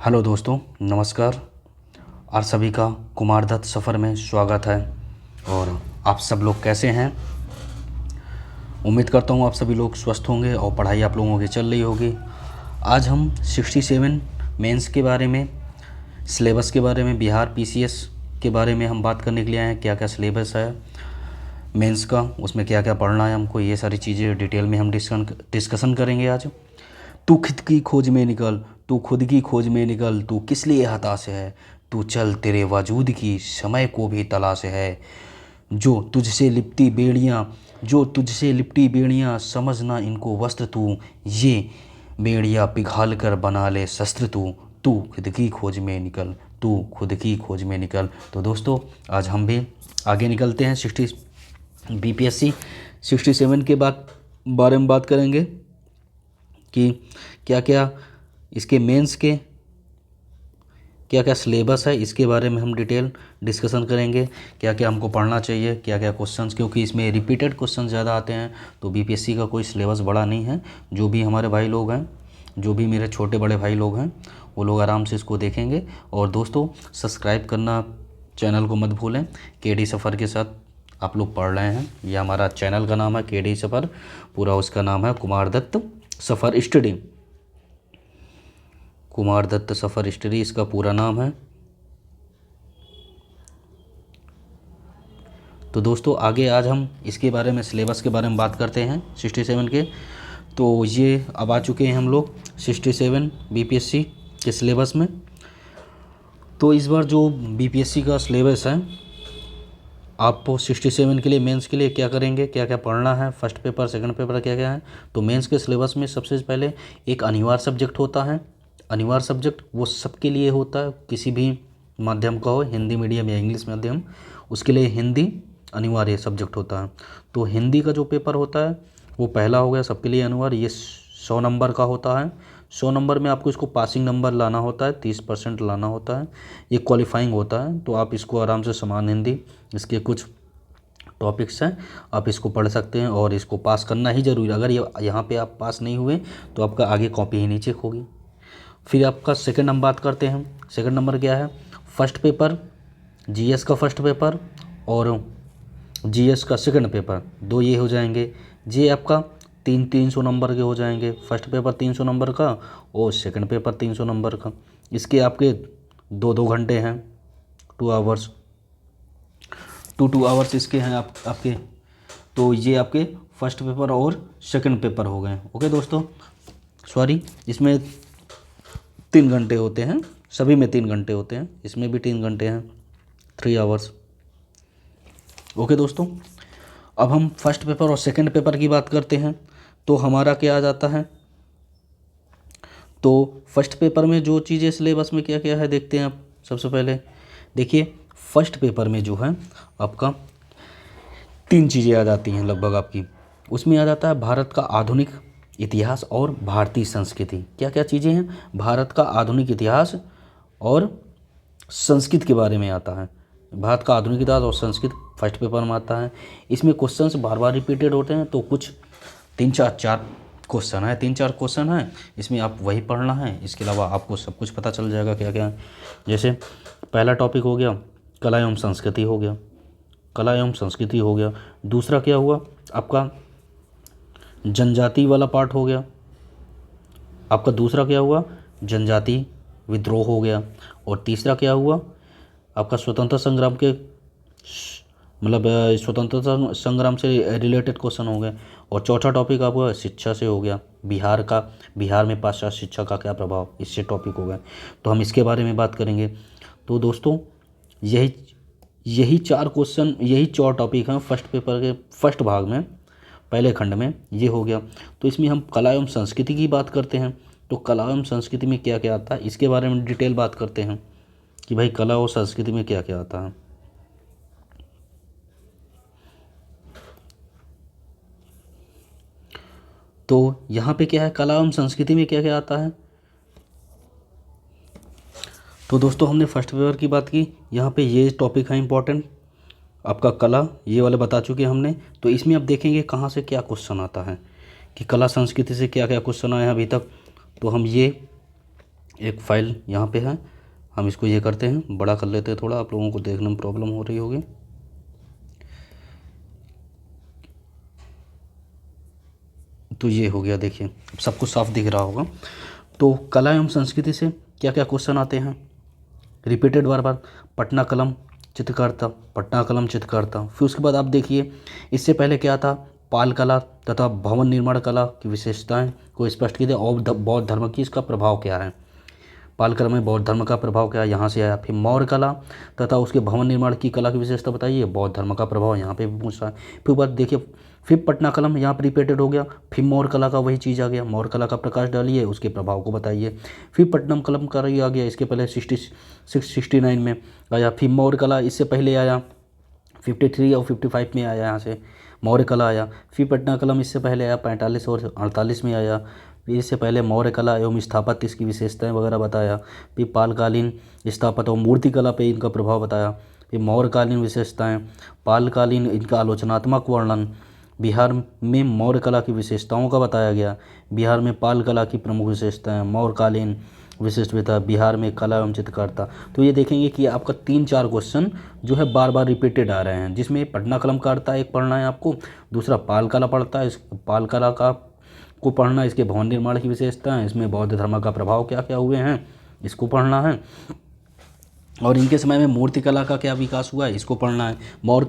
Hello दोस्तों, नमस्कार। आप सभी का कुमार दत्त सफ़र में स्वागत है। और आप सब लोग कैसे हैं? उम्मीद करता हूँ आप सभी लोग स्वस्थ होंगे और पढ़ाई आप लोगों की चल रही होगी। आज हम 67 मेंस के बारे में, सिलेबस के बारे में, बिहार पीसीएस के बारे में हम बात करने के लिए आए हैं। क्या क्या सिलेबस है मेंस का, उसमें क्या क्या पढ़ना है हमको, ये सारी चीज़ें डिटेल में हम डिस्कशन करेंगे आज। तू खुद की खोज में निकल, तू खुद की खोज में निकल, तू किस लिए हताश है, तू चल तेरे वजूद की समय को भी तलाश है। जो तुझसे लिपटी बेड़ियाँ समझना इनको वस्त्र तू, ये बेड़ियाँ पिघाल कर बना ले शस्त्र तू खुद की खोज में निकल, तू खुद की खोज में निकल। तो दोस्तों, आज हम भी आगे निकलते हैं। बीपीएससी 67 के बारे में बात करेंगे कि क्या क्या इसके मेंस के क्या क्या सिलेबस है, इसके बारे में हम डिटेल डिस्कशन करेंगे। क्या क्या हमको पढ़ना चाहिए, क्या क्या क्वेश्चंस, क्योंकि इसमें रिपीटेड क्वेश्चन ज़्यादा आते हैं। तो बीपीएससी का कोई सिलेबस बड़ा नहीं है। जो भी हमारे भाई लोग हैं, जो भी मेरे छोटे बड़े भाई लोग हैं, वो लोग आराम से इसको देखेंगे। और दोस्तों, सब्सक्राइब करना चैनल को मत भूलें। केडी सफ़र के साथ आप लोग पढ़ रहे हैं। ये हमारा चैनल का नाम है केडी सफ़र, पूरा उसका नाम है कुमार दत्त सफ़र स्टडी। कुमार दत्त सफ़र स्टडी इसका पूरा नाम है। तो दोस्तों, आगे आज हम इसके बारे में, सिलेबस के बारे में बात करते हैं 67 के। तो ये अब आ चुके हैं हम लोग 67 बीपीएससी के सिलेबस में। तो इस बार जो बीपीएससी का सिलेबस है, आपको 67 के लिए, मेंस के लिए क्या करेंगे, क्या क्या पढ़ना है, फर्स्ट पेपर सेकंड पेपर क्या क्या है। तो मेंस के सिलेबस में सबसे पहले एक अनिवार्य सब्जेक्ट होता है। अनिवार्य सब्जेक्ट वो सबके लिए होता है, किसी भी माध्यम का हो, हिंदी मीडियम या इंग्लिश माध्यम, उसके लिए हिंदी अनिवार्य सब्जेक्ट होता है। तो हिंदी का जो पेपर होता है वो पहला हो गया सबके लिए अनिवार्य। ये 100 नंबर का होता है। 100 नंबर में आपको इसको पासिंग नंबर लाना होता है, 30% लाना होता है। ये क्वालिफाइंग होता है। तो आप इसको आराम से समान हिंदी, इसके कुछ टॉपिक्स हैं, आप इसको पढ़ सकते हैं और इसको पास करना ही ज़रूरी है। अगर यहाँ पे आप पास नहीं हुए तो आपका आगे कॉपी ही नहीं चेक होगी। फिर आपका सेकंड हम बात करते हैं। सेकंड नंबर क्या है? फर्स्ट पेपर, जीएस का फर्स्ट पेपर और जीएस का सेकंड पेपर, दो ये हो जाएंगे। ये आपका 300 नंबर के हो जाएंगे। फर्स्ट पेपर 300 नंबर का और सेकंड पेपर 300 नंबर का। इसके आपके 2-2 घंटे हैं, 2 आवर्स, 2 आवर्स इसके हैं आपके। तो ये आपके फर्स्ट पेपर और सेकंड पेपर हो गए। ओके दोस्तों, सॉरी, इसमें 3 घंटे होते हैं, सभी में 3 घंटे होते हैं, इसमें भी 3 घंटे हैं, 3 आवर्स। ओके दोस्तों, अब हम फर्स्ट पेपर और सेकंड पेपर की बात करते हैं। तो हमारा क्या आ जाता है? तो फर्स्ट पेपर में जो चीज़ें सिलेबस में क्या क्या है देखते हैं आप। सबसे पहले देखिए, फर्स्ट पेपर में जो है आपका 3 चीज़ें आ जाती हैं लगभग आपकी। उसमें आ जाता है भारत का आधुनिक इतिहास और भारतीय संस्कृति। क्या क्या चीज़ें हैं? भारत का आधुनिक इतिहास और संस्कृत के बारे में आता है। भारत का आधुनिक इतिहास और संस्कृत फर्स्ट पेपर में आता है। इसमें क्वेश्चंस बार बार रिपीटेड होते हैं, तो कुछ 3-4 क्वेश्चन है, 3-4 क्वेश्चन है, इसमें आप वही पढ़ना है। इसके अलावा आपको सब कुछ पता चल जाएगा क्या क्या है। जैसे पहला टॉपिक हो गया कला एवं संस्कृति हो गया, कला एवं संस्कृति हो गया। दूसरा क्या हुआ आपका? जनजाति वाला पार्ट हो गया आपका। दूसरा क्या हुआ? जनजाति विद्रोह हो गया। और तीसरा क्या हुआ आपका? स्वतंत्रता संग्राम के, मतलब स्वतंत्रता संग्राम से रिलेटेड क्वेश्चन हो गए। और चौथा टॉपिक आपका शिक्षा से हो गया, बिहार में पाश्चात्य शिक्षा का क्या प्रभाव, इससे टॉपिक हो गए। तो हम इसके बारे में बात करेंगे। तो दोस्तों, यही 4 क्वेश्चन, यही 4 टॉपिक हैं फर्स्ट पेपर के फर्स्ट भाग में, पहले खंड में ये हो गया। तो इसमें हम कला एवं संस्कृति की बात करते हैं। तो कला एवं संस्कृति में क्या क्या आता है, इसके बारे में डिटेल बात करते हैं कि भाई कला और संस्कृति में क्या क्या आता है। तो यहाँ पे क्या है, कला एवं संस्कृति में क्या क्या आता है। तो दोस्तों, हमने फर्स्ट पेपर की बात की, यहाँ पे ये टॉपिक है इंपॉर्टेंट आपका कला, ये वाले बता चुके हमने। तो इसमें अब देखेंगे कहाँ से क्या क्वेश्चन आता है, कि कला संस्कृति से क्या क्या क्वेश्चन आए हैं अभी तक। तो हम ये एक फाइल यहाँ पे है, हम इसको ये करते हैं, बड़ा कर लेते हैं थोड़ा, आप लोगों को देखने में प्रॉब्लम हो रही होगी। तो ये हो गया, देखिए सब कुछ साफ दिख रहा होगा। तो कला एवं संस्कृति से क्या क्या क्वेश्चन आते हैं, रिपीटेड बार बार, पटना कलम चित्रकारिता, पटना कलम चित्रकारिता। फिर उसके बाद आप देखिए, इससे पहले क्या था, पाल कला तथा भवन निर्माण कला की विशेषताएं को स्पष्ट कीजिए और बौद्ध धर्म की इसका प्रभाव क्या है। पाल कला में बौद्ध धर्म का प्रभाव क्या है, यहाँ से आया। फिर मौर्य कला तथा उसके भवन निर्माण की कला की विशेषता बताइए, बौद्ध धर्म का प्रभाव यहाँ पे भी पूछ रहा है। फिर बात देखिए, फिर पटना कलम यहाँ पर रिपीटेड हो गया। फिर मौर्य कला का वही चीज़ आ गया, मौर्य कला का प्रकाश डालिए, उसके प्रभाव को बताइए। फिर पट्टनम कलम का आ गया, इसके पहले 69 में आया। फिर मौर्य कला इससे पहले आया 53 और 55 में आया, यहाँ से मौर्य कला आया। फिर पटना कलम इससे पहले आया 45 और 48 में आया। फिर इससे पहले मौर्य कला एवं स्थापत्य इसकी विशेषताएं वगैरह बताया। फिर पालकालीन स्थापत्य और मूर्ति कला पे इनका प्रभाव बताया। फिर मौर्यकालीन विशेषताएं, पालकालीन इनका आलोचनात्मक वर्णन, बिहार में मौर्य कला की विशेषताओं का बताया गया। बिहार में पाल कला की प्रमुख विशेषताएं, मौर्यकालीन विशिष्टता, बिहार में कला एवं चित्रकारिता। तो ये देखेंगे कि आपका 3-4 क्वेश्चन जो है बार बार रिपीटेड आ रहे हैं, जिसमें पटना कलम कारिता एक पढ़ना है आपको, दूसरा पाल कला पढ़ता है, इस पाल कला का को पढ़ना, इसके भवन निर्माण की विशेषताएं, इसमें बौद्ध धर्म का प्रभाव क्या क्या हुए हैं इसको पढ़ना है, और इनके समय में मूर्ति कला का क्या विकास हुआ है इसको पढ़ना है। मौर्य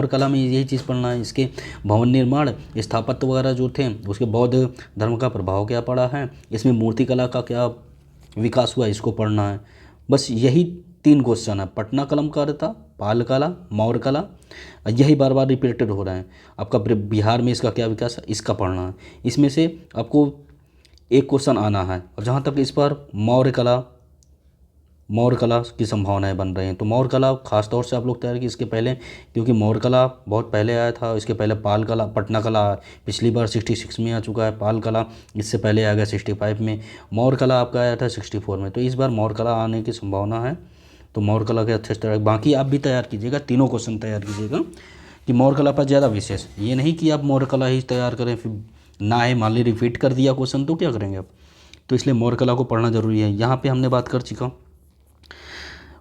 कला में यही चीज़ पढ़ना है, इसके भवन निर्माण स्थापत्य वगैरह जो थे उसके बौद्ध धर्म का प्रभाव क्या पड़ा है, इसमें मूर्ति कला का क्या विकास हुआ इसको पढ़ना है। बस यही 3 क्वेश्चन है, पटना कलम कारिता, पाल कला, मौर्य कला, यही बार बार रिपीटेड हो रहे हैं। आपका बिहार में इसका क्या विकास है इसका पढ़ना है। इसमें से आपको एक क्वेश्चन आना है। और जहाँ तक इस पर मौर्य कला की संभावनाएं बन रही हैं, तो मौर्य कला खास तौर से आप लोग तैयार की इसके पहले, क्योंकि मौर्य कला बहुत पहले आया था। इसके पहले पाल कला, पटना कला पिछली बार 66 में आ चुका है, पाल कला इससे पहले आ गया 65 में, मौर्य कला आपका आया था 64 में। तो इस बार मौर्य कला आने की संभावना है, तो मौर्य कला के अच्छे से तैयार, बाकी आप भी तैयार कीजिएगा, तीनों क्वेश्चन तैयार कीजिएगा कि मौर्य कला पर ज़्यादा विशेष, ये नहीं कि आप मौर्य कला ही तैयार करें, फिर ना है मान ली रिपीट कर दिया क्वेश्चन तो क्या करेंगे आप। तो इसलिए मौर्य कला को पढ़ना जरूरी है। यहाँ पे हमने बात कर चुका,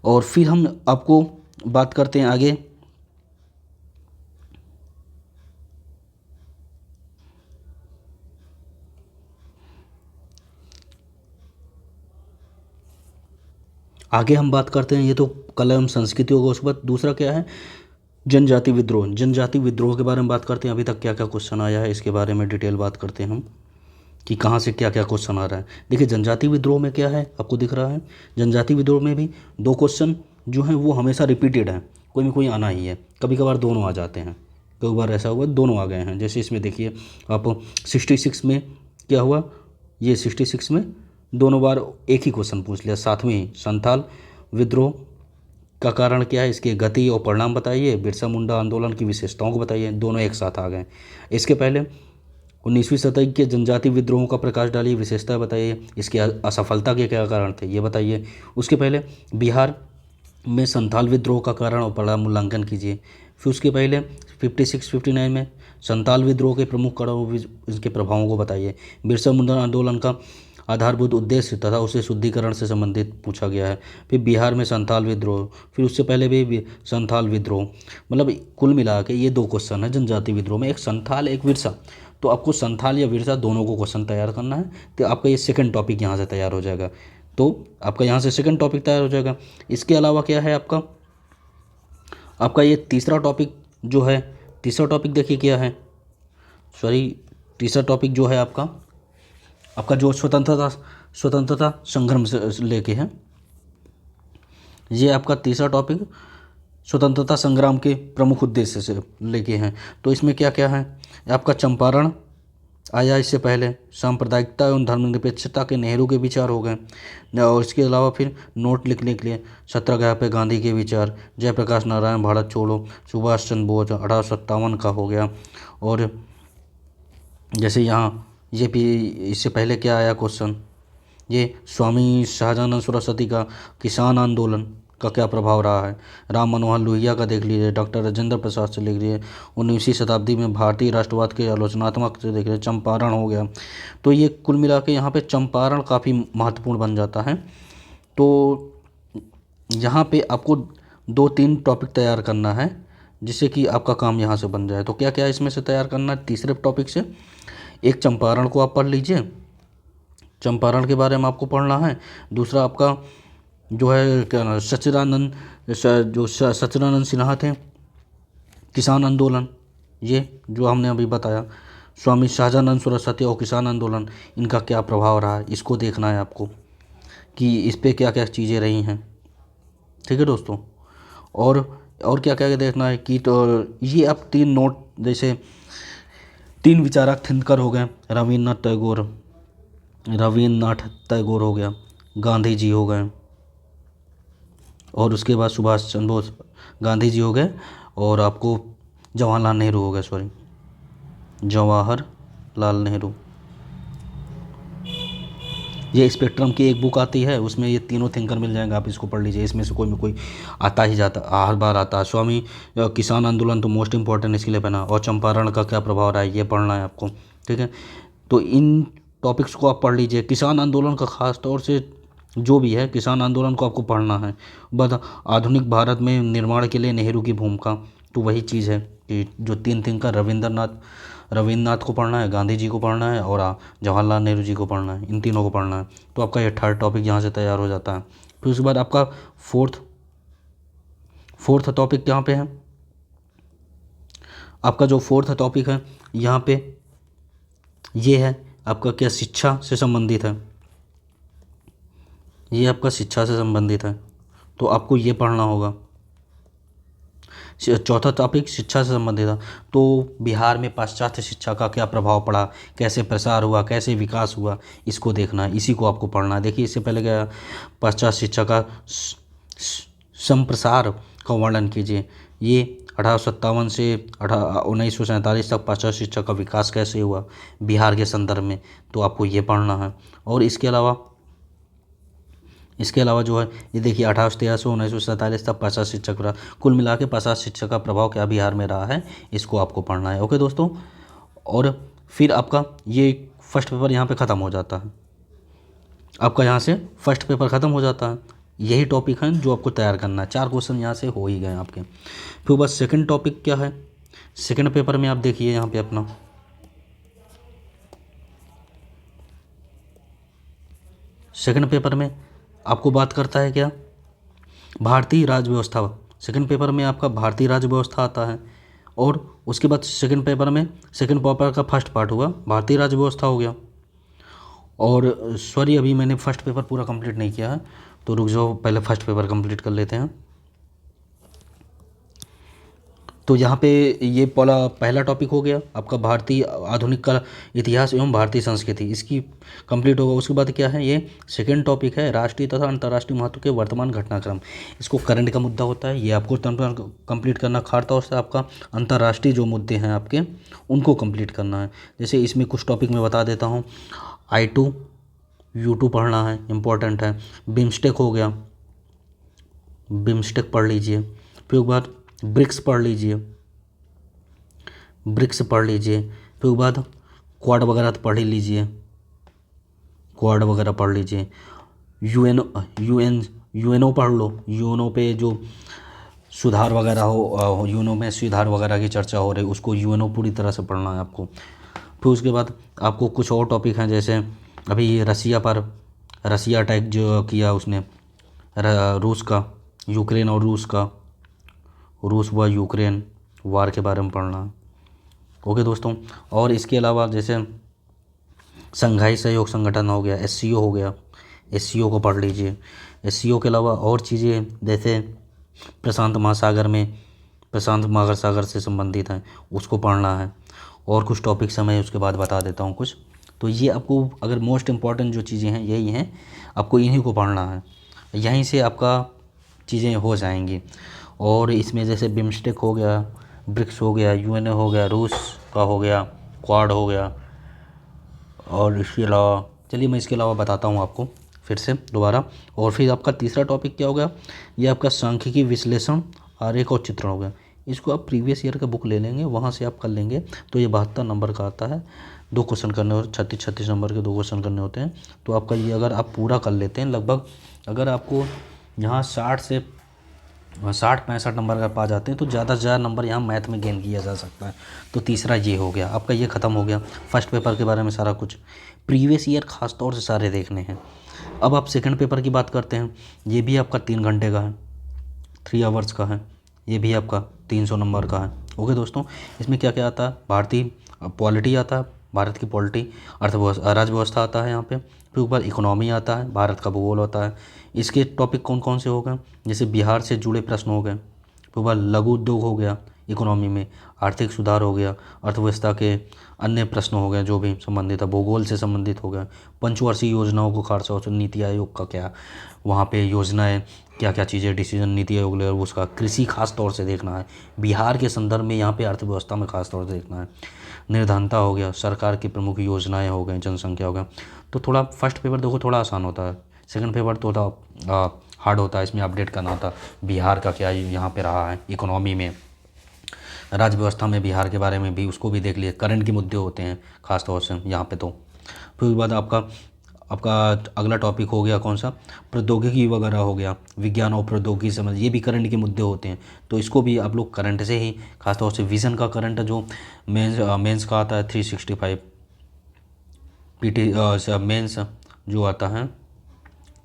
और फिर हम आपको बात करते हैं आगे। आगे हम बात करते हैं, ये तो कला एवं संस्कृति होगा। उसके बाद दूसरा क्या है, जनजाति विद्रोह। जनजाति विद्रोह के बारे में बात करते हैं, अभी तक क्या क्या क्वेश्चन आया है इसके बारे में डिटेल बात करते हैं हम, कि कहाँ से क्या क्या क्वेश्चन आ रहा है। देखिए जनजाति विद्रोह में क्या है आपको दिख रहा है, जनजाति विद्रोह में भी 2 क्वेश्चन जो हैं वो हमेशा रिपीटेड हैं, कोई में कोई आना ही है, कभी कभार दोनों आ जाते हैं, कई बार ऐसा हुआ दोनों आ गए हैं। जैसे इसमें देखिए आप 66 में क्या हुआ, ये 66 में दोनों बार एक ही क्वेश्चन पूछ लिया साथ में ही, संथाल विद्रोह का कारण क्या है, इसके गति और परिणाम बताइए, बिरसा मुंडा आंदोलन की विशेषताओं को बताइए, दोनों एक साथ आ गए। इसके पहले 19वीं शताब्दी के जनजाति विद्रोहों का प्रकाश डालिए, विशेषता बताइए, इसकी असफलता के क्या कारण थे ये बताइए। उसके पहले बिहार में संथाल विद्रोह का कारण और परिणाम मूल्यांकन कीजिए। फिर उसके पहले 56-59 में संथाल विद्रोह के प्रमुख कारणों इसके प्रभावों को बताइए। बिरसा मुंडा आंदोलन का आधारभूत उद्देश्य तथा उसे शुद्धिकरण से संबंधित पूछा गया है। फिर बिहार में संथाल विद्रोह, फिर उससे पहले भी संथाल विद्रोह, मतलब कुल मिला के ये 2 क्वेश्चन है जनजाति विद्रोह में, एक संथाल एक विरसा। तो आपको संथाल या विरसा दोनों को क्वेश्चन तैयार करना है, तो आपका ये सेकंड टॉपिक यहाँ से तैयार हो जाएगा। तो आपका यहाँ से सेकंड टॉपिक तैयार हो जाएगा। इसके अलावा क्या है आपका ये तीसरा टॉपिक जो है, तीसरा टॉपिक देखिए क्या है, तीसरा टॉपिक जो है आपका जो स्वतंत्रता संग्राम से लेके है, ये आपका तीसरा टॉपिक स्वतंत्रता संग्राम के प्रमुख उद्देश्य से लेके हैं। तो इसमें क्या क्या है, आपका चंपारण आया, इससे पहले सांप्रदायिकता एवं धर्मनिरपेक्षता के नेहरू के विचार हो गए, और इसके अलावा फिर नोट लिखने के लिए सत्याग्रह पे गांधी के विचार, जयप्रकाश नारायण भारत छोड़ो, सुभाष चंद्र बोस 1857 का हो गया। और जैसे यहाँ ये भी इससे पहले क्या आया क्वेश्चन, ये स्वामी शाहजानंद सरस्वती का किसान आंदोलन का क्या प्रभाव रहा है। राम मनोहर लोहिया का देख लीजिए, डॉक्टर राजेंद्र प्रसाद से लिख लीजिए, 19वीं शताब्दी में भारतीय राष्ट्रवाद के आलोचनात्मक से देख लीजिए, चंपारण हो गया। तो ये कुल मिला के यहाँ पे चंपारण काफ़ी महत्वपूर्ण बन जाता है। तो यहाँ पे आपको 2-3 टॉपिक तैयार करना है जिससे कि आपका काम यहाँ से बन जाए। तो क्या क्या इसमें से तैयार करना है तीसरे टॉपिक से, एक चंपारण को आप पढ़ लीजिए, चंपारण के बारे में आपको पढ़ना है। दूसरा आपका जो है क्या सच्चिदानंद जो सच्चिदानंद सिन्हा थे, किसान आंदोलन, ये जो हमने अभी बताया, स्वामी शाहजानंद सरस्वती और किसान आंदोलन, इनका क्या प्रभाव रहा है, इसको देखना है आपको कि इस पे क्या क्या चीज़ें रही हैं। ठीक है दोस्तों। और क्या क्या देखना है कि तो ये आप 3 नोट, जैसे 3 विचारक थिंकर हो गए, रविन्द्रनाथ टैगोर हो गया, गांधी जी हो गए, और उसके बाद सुभाष चंद्र बोस, गांधी जी हो गए, और आपको जवाहरलाल नेहरू हो गए, जवाहरलाल नेहरू। ये स्पेक्ट्रम की एक बुक आती है, उसमें ये तीनों थिंकर मिल जाएंगे, आप इसको पढ़ लीजिए। इसमें से कोई में कोई आता ही जाता, हर बार आता है। स्वामी किसान आंदोलन तो मोस्ट इंपॉर्टेंट इसके लिए बना, और चंपारण का क्या प्रभाव रहा है ये पढ़ना है आपको। ठीक है, तो इन टॉपिक्स को आप पढ़ लीजिए। किसान आंदोलन का खास तौर से जो भी है, किसान आंदोलन को आपको पढ़ना है। बस आधुनिक भारत में निर्माण के लिए नेहरू की भूमिका, तो वही चीज़ है कि जो 3 थिंकर, रविन्द्रनाथ को पढ़ना है, गांधी जी को पढ़ना है, और जवाहरलाल नेहरू जी को पढ़ना है, इन तीनों को पढ़ना है। तो आपका ये 3rd टॉपिक यहाँ से तैयार हो जाता है। फिर उसके बाद आपका फोर्थ टॉपिक यहाँ पे है, आपका जो 4th टॉपिक है यहाँ पे ये है आपका क्या, शिक्षा से संबंधित है। ये आपका शिक्षा से संबंधित है, तो आपको ये पढ़ना होगा। 4था टॉपिक शिक्षा से संबंधित था, तो बिहार में पाश्चात्य शिक्षा का क्या प्रभाव पड़ा, कैसे प्रसार हुआ, कैसे विकास हुआ, इसको देखना है, इसी को आपको पढ़ना है। देखिए, इससे पहले क्या, पाश्चात्य शिक्षा का संप्रसार का वर्णन कीजिए। ये 1857 से 1947 तक पाश्चात्य शिक्षा का विकास कैसे हुआ बिहार के संदर्भ में, तो आपको ये पढ़ना है। और इसके अलावा जो है ये देखिए, 1883 से 1947 तक पाश्चात्य शिक्षा का, कुल मिला के पाश्चात्य शिक्षा का प्रभाव क्या बिहार में रहा है, इसको आपको पढ़ना है। ओके दोस्तों, और फिर आपका ये फर्स्ट पेपर यहाँ पे ख़त्म हो जाता है। आपका यहाँ से फर्स्ट पेपर ख़त्म हो जाता है। यही टॉपिक हैं जो आपको तैयार करना है। 4 क्वेश्चन यहाँ से हो ही गए आपके। फिर बस सेकंड टॉपिक क्या है, सेकंड पेपर में आप देखिए यहाँ पे अपना सेकंड पेपर में आपको बात करता है क्या, भारतीय राज्य व्यवस्था। सेकंड पेपर में आपका भारतीय राज्य व्यवस्था आता है, और उसके बाद सेकंड पेपर का फर्स्ट पार्ट हुआ भारतीय राज्य व्यवस्था हो गया। और सॉरी, अभी मैंने फर्स्ट पेपर पूरा कंप्लीट नहीं किया है, तो रुक जाओ, पहले फर्स्ट पेपर कंप्लीट कर लेते हैं। तो यहाँ पे ये पहला टॉपिक हो गया आपका भारतीय आधुनिक कला इतिहास एवं भारतीय संस्कृति, इसकी कंप्लीट होगा। उसके बाद क्या है, ये सेकंड टॉपिक है राष्ट्रीय तथा अंतर्राष्ट्रीय महत्व के वर्तमान घटनाक्रम। इसको करंट का मुद्दा होता है, ये आपको कंप्लीट करना। खासतौर से आपका अंतर्राष्ट्रीय जो मुद्दे हैं आपके, उनको कंप्लीट करना है। जैसे इसमें कुछ टॉपिक मैं बता देता हूँ। I2 U2 पढ़ना है, इम्पोर्टेंट है। बिम्स्टेक हो गया, बिम्स्टेक पढ़ लीजिए। फिर उसके बाद ब्रिक्स पढ़ लीजिए, फिर उसके बाद क्वाड वगैरह पढ़ ही लीजिए, यूएनओ पढ़ लो। यूएनओ पे जो सुधार वगैरह हो, यूएनओ में सुधार वगैरह की चर्चा हो रही, उसको यूएनओ पूरी तरह से पढ़ना है आपको। फिर उसके बाद आपको कुछ और टॉपिक हैं, जैसे अभी रसिया अटैक जो किया उसने, रूस का, यूक्रेन और रूस व यूक्रेन वार के बारे में पढ़ना। ओके दोस्तों, और इसके अलावा जैसे संघाई सहयोग संगठन हो गया, SCO हो गया, SCO को पढ़ लीजिए। SCO के अलावा और चीज़ें जैसे प्रशांत महासागर से संबंधित हैं, उसको पढ़ना है। और कुछ टॉपिक्स मैं उसके बाद बता देता हूँ कुछ। तो ये आपको, अगर मोस्ट इम्पॉर्टेंट जो चीज़ें हैं यही हैं, आपको इन्हीं को पढ़ना है, यहीं से आपका चीज़ें हो जाएंगी। और इसमें जैसे बिम्स्टेक हो गया, ब्रिक्स हो गया, यूएनओ हो गया, रूस का हो गया, क्वाड हो गया, और इसके अलावा चलिए मैं इसके अलावा बताता हूँ आपको फिर से दोबारा। और फिर आपका तीसरा टॉपिक क्या हो गया, ये आपका सांख्यिकी विश्लेषण आरेख और चित्रण हो गया। इसको आप प्रीवियस ईयर का बुक ले लेंगे, वहाँ से आप कर लेंगे तो ये 72 नंबर का आता है। 2 क्वेश्चन करने और 36 नंबर के 2 क्वेश्चन करने होते हैं। तो आपका ये अगर आप पूरा कर लेते हैं लगभग, अगर आपको यहाँ 60-65 नंबर अगर पा जाते हैं तो ज़्यादा से ज़्यादा नंबर यहाँ मैथ में गेन किया जा सकता है। तो तीसरा ये हो गया आपका, ये ख़त्म हो गया फर्स्ट पेपर के बारे में सारा कुछ, प्रीवियस ईयर खास तौर से सारे देखने हैं। अब आप सेकंड पेपर की बात करते हैं। ये भी आपका 3 घंटे का है, 3 आवर्स का है। ये भी आपका 300 नंबर का है। ओके दोस्तों, इसमें क्या क्या आता है, भारतीय पॉलिटी आता है, भारत की पॉलिटी, अर्थव्यवस्था, राज्य आता है यहाँ पे। फिर ऊपर इकोनॉमी आता है, भारत का भूगोल होता है। इसके टॉपिक कौन कौन से हो गए, जैसे बिहार से जुड़े प्रश्न हो गए। फिर ऊपर लघु उद्योग हो गया, इकोनॉमी में आर्थिक सुधार हो गया, अर्थव्यवस्था के अन्य प्रश्न हो गए जो भी संबंधित है, भूगोल से संबंधित हो गया। पंचवर्षीय योजनाओं को खास तौर से, नीति आयोग का क्या वहाँ पे योजनाएं, क्या क्या चीज़ें डिसीजन नीति आयोग ले, उसका कृषि खास तौर से देखना है, बिहार के संदर्भ में यहाँ पे अर्थव्यवस्था में खास तौर से देखना है। निर्धनता हो गया, सरकार की प्रमुख योजनाएं हो गई, जनसंख्या हो गया। तो थोड़ा फर्स्ट पेपर देखो थोड़ा आसान होता है, सेकंड पेपर तो थोड़ा हार्ड होता है। इसमें अपडेट करना होता है बिहार का क्या यहाँ पे रहा है, इकोनॉमी में, राज्य व्यवस्था में बिहार के बारे में भी, उसको भी देख लिए। करंट के मुद्दे होते हैं खास तौर से यहाँ पे। तो फिर उसके बाद आपका अगला टॉपिक हो गया कौन सा, प्रौद्योगिकी वगैरह हो गया, विज्ञान और प्रौद्योगिकी समझ, ये भी करंट के मुद्दे होते हैं। तो इसको भी आप लोग करंट से ही, खासतौर से विज़न का करंट जो मेंस का आता है 365, पीटी मेंस जो आता है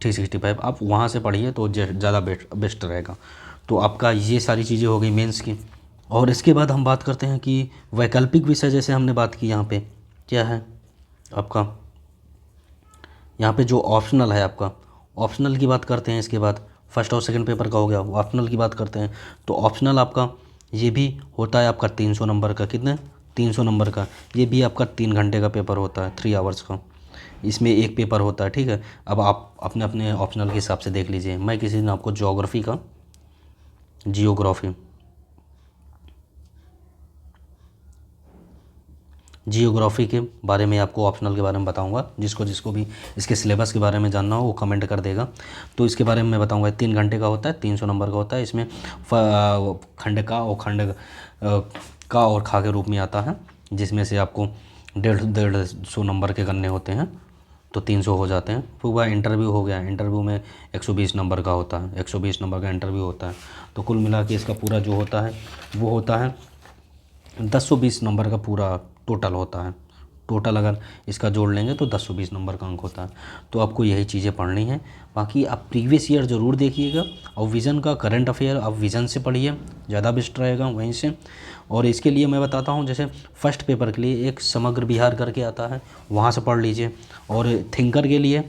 365, आप वहाँ से पढ़िए तो ज़्यादा बेस्ट रहेगा। तो आपका ये सारी चीज़ें हो गई मेंस की। और इसके बाद हम बात करते हैं कि वैकल्पिक विषय, जैसे हमने बात की यहाँ पे क्या है आपका, यहाँ पे जो ऑप्शनल है आपका, ऑप्शनल की बात करते हैं। इसके बाद फर्स्ट और सेकंड पेपर का हो गया, ऑप्शनल की बात करते हैं। तो ऑप्शनल आपका ये भी होता है आपका 300 नंबर का, कितने 300 नंबर का। ये भी आपका 3 घंटे का पेपर होता है, 3 आवर्स का। इसमें एक पेपर होता है, ठीक है। अब आप अपने अपने ऑप्शनल के हिसाब से देख लीजिए। मैं किसी दिन आपको ज्योग्राफी का, जियोग्राफी के बारे में आपको ऑप्शनल के बारे में बताऊंगा। जिसको भी इसके सिलेबस के बारे में जानना हो वो कमेंट कर देगा, तो इसके बारे में मैं बताऊंगा। 3 घंटे का होता है, 300 नंबर का होता है। इसमें खंड का और खा के रूप में आता है, जिसमें से आपको 150 नंबर के करने होते हैं, तो 300 हो जाते हैं। फिर वह इंटरव्यू हो गया, इंटरव्यू में 120 नंबर का होता है, 120 नंबर का इंटरव्यू होता है। तो कुल मिला के इसका पूरा जो होता है वो होता है 1020 नंबर का पूरा टोटल होता है। टोटल अगर इसका जोड़ लेंगे तो 1020 नंबर का अंक होता है। तो आपको यही चीज़ें पढ़नी है। बाकी आप प्रीवियस ईयर ज़रूर देखिएगा, और विज़न का करंट अफेयर आप विज़न से पढ़िए, ज़्यादा बेस्ट रहेगा वहीं से। और इसके लिए मैं बताता हूँ, जैसे फर्स्ट पेपर के लिए एक समग्र बिहार करके आता है, वहाँ से पढ़ लीजिए। और थिंकर के लिए,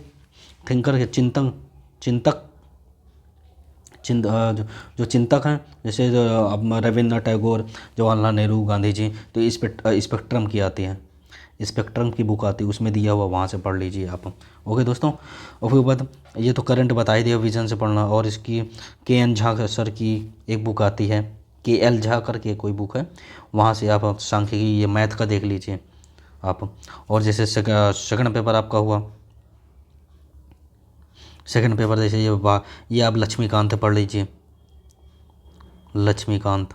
थिंकर के जो चिंतक हैं, जैसे अब रविन्द्रनाथ टैगोर, जवाहरलाल नेहरू, गांधी जी, तो इस पे स्पेक्ट्रम की आती है, स्पेक्ट्रम की बुक आती है, उसमें दिया हुआ, वहाँ से पढ़ लीजिए आप। ओके दोस्तों। और फिर बाद ये तो करंट बता ही दिया, विजन से पढ़ना। और इसकी KN झा सर की एक बुक आती है, KL झा करके कोई बुक है, वहाँ से आप सांख्यिकी ये मैथ का देख लीजिए आप। और जैसे सेकंड पेपर आपका हुआ, सेकंड पेपर जैसे ये आप लक्ष्मीकांत पढ़ लीजिए, लक्ष्मीकांत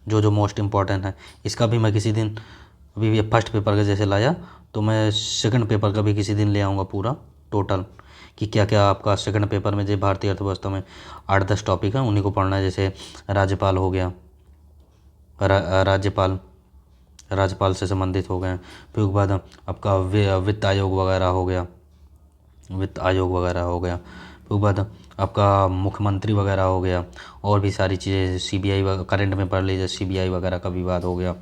जो मोस्ट इम्पॉर्टेंट है। इसका भी मैं किसी दिन, अभी ये फर्स्ट पेपर का जैसे लाया, तो मैं सेकंड पेपर का भी किसी दिन ले आऊँगा पूरा टोटल, कि क्या क्या आपका सेकंड पेपर में जो भारतीय अर्थव्यवस्था में 8-10 टॉपिक हैं उन्हीं को पढ़ना है। जैसे राज्यपाल हो गया, राज्यपाल से संबंधित हो गए। फिर उसके बाद आपका वित्त आयोग वगैरह हो गया, फिर बाद आपका मुख्यमंत्री वगैरह हो गया, और भी सारी चीज़ें, CBI करंट में पढ़ लीजिए, CBI वगैरह का विवाद हो गया।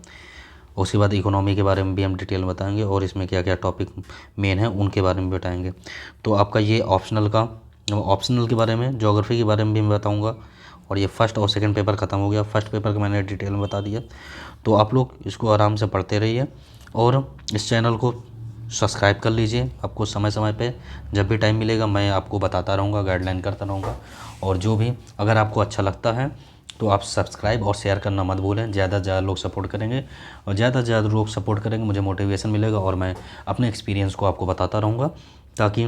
उसके बाद इकोनॉमी के बारे में भी हम डिटेल बताएंगे, और इसमें क्या क्या टॉपिक मेन है उनके बारे में बताएंगे। तो आपका ये ऑप्शनल के बारे में, ज्योग्राफी के बारे में भी मैं बताऊँगा। और ये फर्स्ट और सेकंड पेपर ख़त्म हो गया, फर्स्ट पेपर का मैंने डिटेल में बता दिया। तो आप लोग इसको आराम से पढ़ते रहिए, और इस चैनल को सब्सक्राइब कर लीजिए। आपको समय समय पे जब भी टाइम मिलेगा मैं आपको बताता रहूँगा, गाइडलाइन करता रहूँगा। और जो भी अगर आपको अच्छा लगता है तो आप सब्सक्राइब और शेयर करना मत भूलें। ज़्यादा से ज़्यादा लोग सपोर्ट करेंगे, और ज़्यादा से ज़्यादा लोग सपोर्ट करेंगे, मुझे मोटिवेशन मिलेगा, और मैं अपने एक्सपीरियंस को आपको बताता रहूँगा। ताकि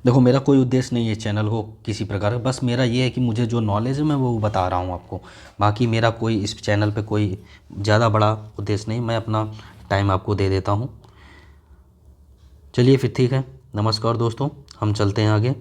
देखो मेरा कोई उद्देश्य नहीं है चैनल को किसी प्रकार का, बस मेरा ये है कि मुझे जो नॉलेज है मैं वो बता रहा हूँ आपको। बाकी मेरा कोई इस चैनल पे कोई ज़्यादा बड़ा उद्देश्य नहीं, मैं अपना टाइम आपको दे देता हूँ। चलिए फिर ठीक है, नमस्कार दोस्तों, हम चलते हैं आगे।